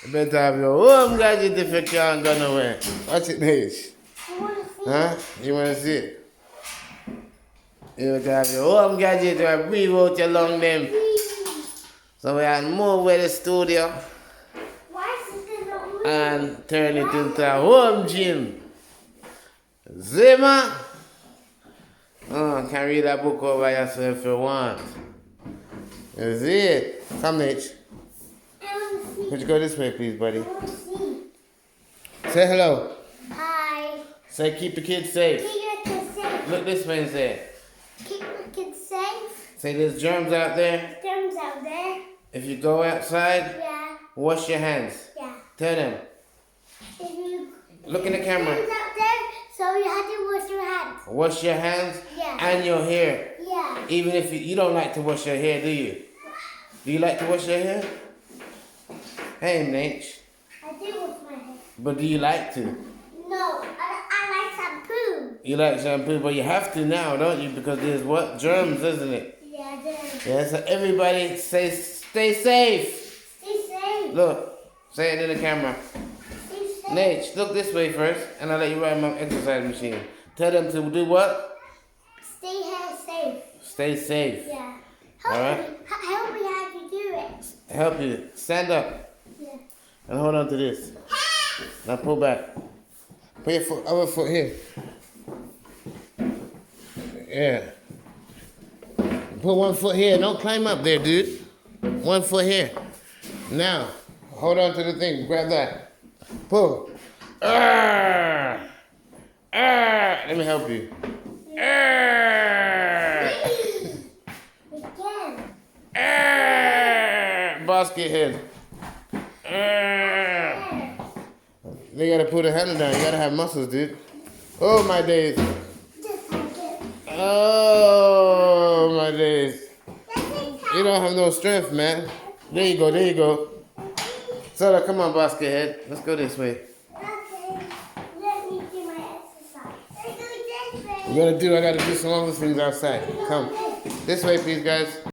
You better have your home gadget if you can't go nowhere. Watch it, Nate. Huh? You want to see it? You better have your home gadget or breathe out your lung them. So we can move with the studio and turn it into a home gym. Zima! Oh, can read that book over yourself if you want. You see it? Come, Nate. Would you go this way, please, buddy? Say hello. Hi. Say keep the kids safe. Keep your kids safe. Look this way and say it. Keep your kids safe. Say there's germs out there. Germs out there. If you go outside, Yeah. wash your hands. Yeah. Tell them. If you Look in the camera. germs out there, so you have to wash your hands. Wash your hands Yeah. and your hair. Yeah. Even if you don't like to wash your hair, do you? Do you like to wash your hair? Hey, Nate. I do wash my hair. But do you like to? No, I like shampoo. You like shampoo, but you have to now, don't you? Because there's what? Germs, isn't it? Yeah, there. Yeah, so everybody say stay safe. Stay safe. Look, say it in the camera. Stay safe. Nate, look this way first, and I'll let you ride my exercise machine. Tell them to do what? Stay here safe. Stay safe. Yeah. All right. Help me how to do it. Help you. Stand up Yeah. and hold on to this. Now pull back. Put your foot, other foot here. Yeah. Put one foot here. Don't climb up there, dude. One foot here. Now, hold on to the thing. Grab that. Pull. Let me help you. Again. Basket head. They gotta put a handle down. You gotta have muscles, dude. Oh my days. Just like it. Oh my days. That's it. You don't have no strength, man. There you go, there you go. So come on, basket head. Let's go this way. Okay. Let me do my exercise. Let's do it this way. I gotta do some other things outside. Come. This way, please, guys.